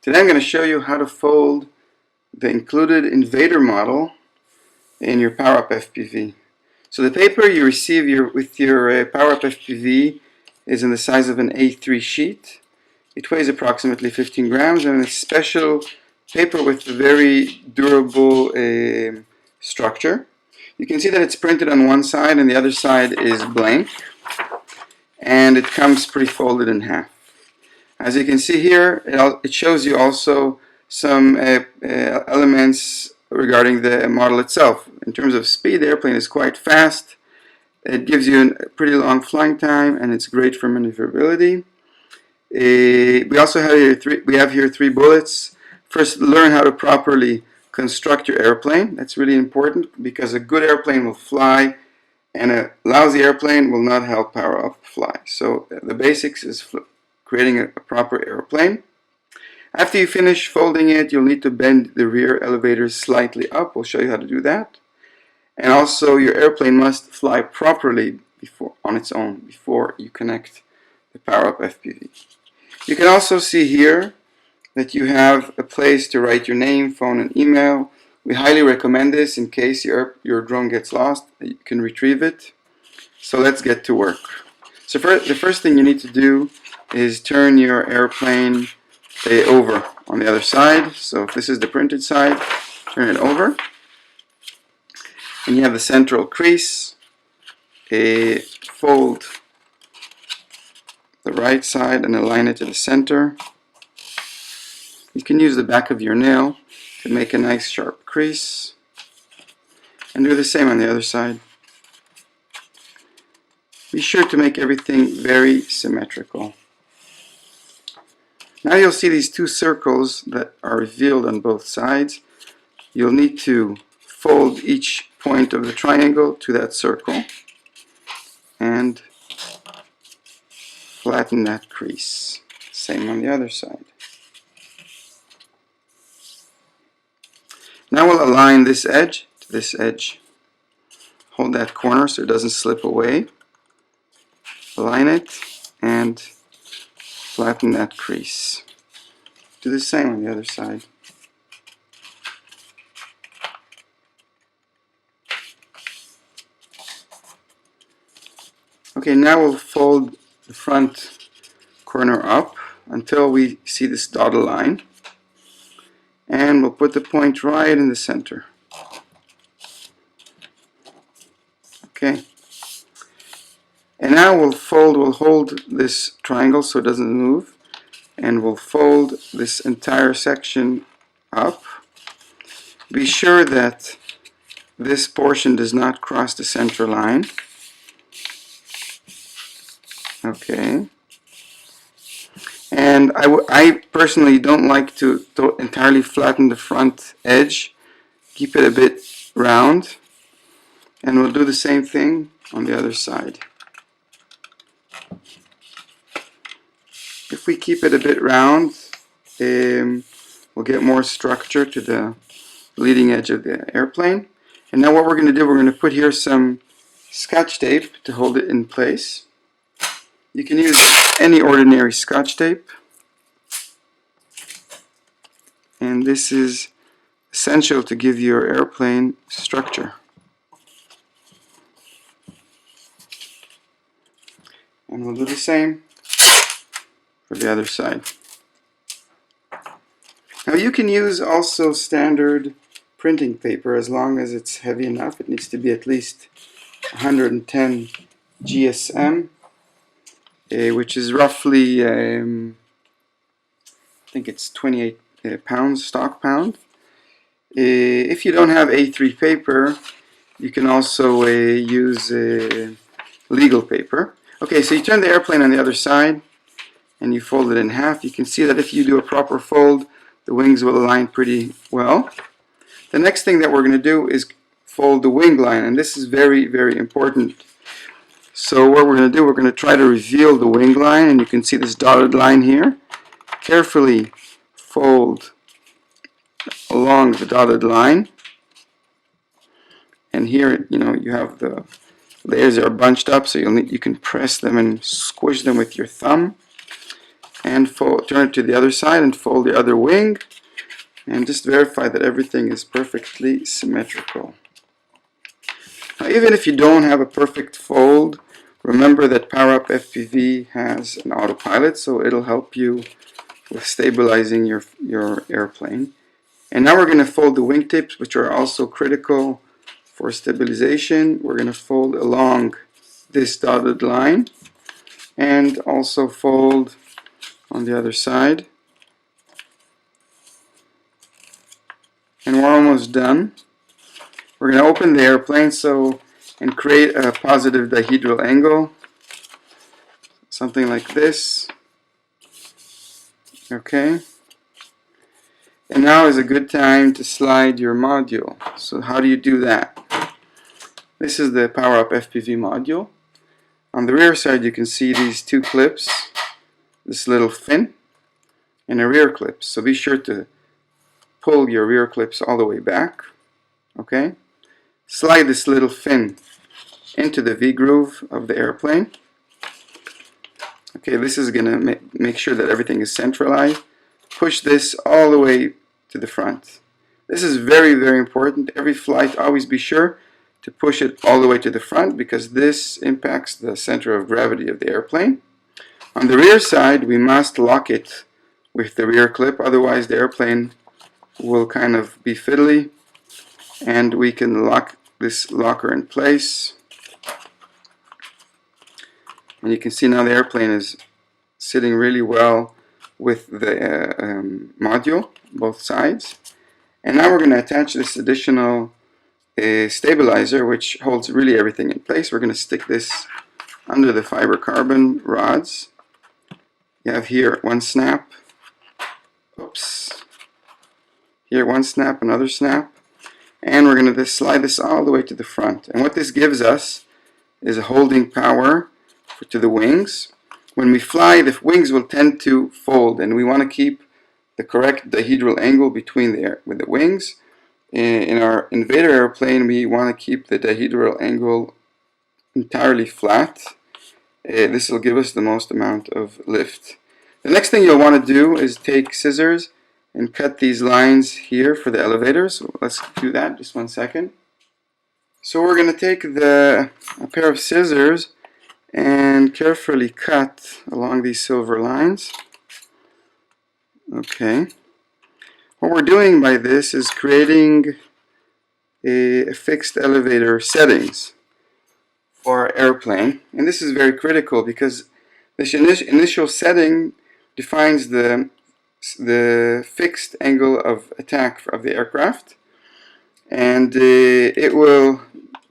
Today I'm going to show you how to fold the included Invader model in your PowerUp FPV. So the paper you receive with your PowerUp FPV is in the size of an A3 sheet. It weighs approximately 15 grams and it's special paper with a very durable structure. You can see that it's printed on one side and the other side is blank, and it comes pre-folded in half. As you can see here, it shows you also some elements regarding the model itself. In terms of speed, the airplane is quite fast. It gives you a pretty long flying time, and it's great for maneuverability. We also have here three bullets. First, learn how to properly construct your airplane. That's really important because a good airplane will fly, and a lousy airplane will not help PowerUp fly. So the basics is creating a proper airplane. After you finish folding it, you'll need to bend the rear elevators slightly up. We'll show you how to do that. And also, your airplane must fly properly on its own before you connect the PowerUp FPV. You can also see here that you have a place to write your name, phone, and email. We highly recommend this in case your drone gets lost. You can retrieve it. So let's get to work. So the first thing you need to do is turn your airplane over on the other side. So if this is the printed side, turn it over. And you have the central crease. Fold the right side and align it to the center. You can use the back of your nail to make a nice sharp crease. And do the same on the other side. Be sure to make everything very symmetrical. Now you'll see these two circles that are revealed on both sides. You'll need to fold each point of the triangle to that circle and flatten that crease. Same on the other side. Now we'll align this edge to this edge. Hold that corner so it doesn't slip away. Align it and flatten that crease. Do the same on the other side. Okay, now we'll fold the front corner up until we see this dotted line. And we'll put the point right in the center. Okay. And now we'll hold this triangle so it doesn't move, and we'll fold this entire section up. Be sure that this portion does not cross the center line. Okay. And I personally don't like to entirely flatten the front edge. Keep it a bit round. And we'll do the same thing on the other side. If we keep it a bit round, we'll get more structure to the leading edge of the airplane. And now what we're going to do, we're going to put here some Scotch tape to hold it in place. You can use any ordinary Scotch tape. And this is essential to give your airplane structure. And we'll do the same for the other side. Now you can use also standard printing paper as long as it's heavy enough. It needs to be at least 110 GSM, which is roughly, I think it's 28 pounds, stock pound. If you don't have A3 paper, you can also use legal paper. Okay, so you turn the airplane on the other side and you fold it in half. You can see that if you do a proper fold, the wings will align pretty well. The next thing that we're going to do is fold the wing line, and this is very, very important. So what we're going to do, we're going to try to reveal the wing line, and you can see this dotted line here. Carefully fold along the dotted line, and here you have the layers are bunched up, so you can press them and squish them with your thumb, and turn it to the other side and fold the other wing, and just verify that everything is perfectly symmetrical. Now, even if you don't have a perfect fold, remember that PowerUp FPV has an autopilot, so it'll help you with stabilizing your airplane. And now we're going to fold the wingtips, which are also critical for stabilization. We're going to fold along this dotted line and also fold on the other side. And we're almost done. We're going to open the airplane and create a positive dihedral angle, something like this. Okay. And now is a good time to slide your module. So how do you do that? This is the PowerUp FPV module. On the rear side you can see these two clips, this little fin and a rear clip. So be sure to pull your rear clips all the way back. Okay? Slide this little fin into the V-groove of the airplane. Okay, this is going to make sure that everything is centralized. Push this all the way to the front. This is very, very important. Every flight, always be sure to push it all the way to the front, because this impacts the center of gravity of the airplane. On the rear side, we must lock it with the rear clip, otherwise the airplane will kind of be fiddly, and we can lock this locker in place. And you can see now the airplane is sitting really well with the module, both sides. And now we're going to attach this additional stabilizer, which holds really everything in place. We're going to stick this under the fiber carbon rods. You have here one snap. Oops. Here one snap, another snap. And we're going to just slide this all the way to the front. And what this gives us is a holding power to the wings. When we fly, the wings will tend to fold, and we want to keep the correct dihedral angle between the wings. In our Invader airplane, we want to keep the dihedral angle entirely flat. This will give us the most amount of lift. The next thing you'll want to do is take scissors and cut these lines here for the elevator. So let's do that, just 1 second. So we're going to take a pair of scissors and carefully cut along these silver lines. Okay. What we're doing by this is creating a fixed elevator settings for our airplane, and this is very critical because this initial setting defines the fixed angle of attack of the aircraft, and it will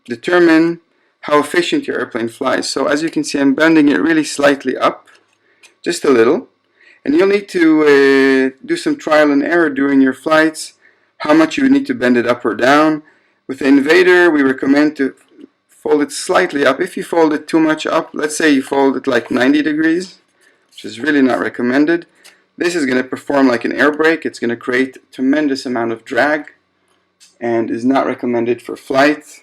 determine how efficient your airplane flies. So as you can see, I'm bending it really slightly up, just a little. And you'll need to do some trial and error during your flights, how much you need to bend it up or down. With the Invader, we recommend to fold it slightly up. If you fold it too much up, let's say you fold it like 90 degrees, which is really not recommended, this is going to perform like an air brake. It's going to create a tremendous amount of drag and is not recommended for flight.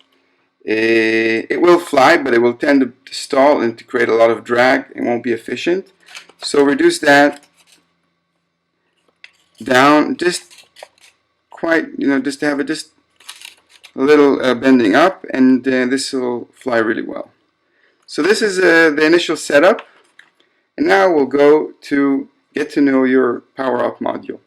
It will fly, but it will tend to stall and to create a lot of drag. It won't be efficient. So reduce that down, just quite, just to have it just a little bending up, and this will fly really well. So this is the initial setup, and now we'll go to get to know your PowerUp module.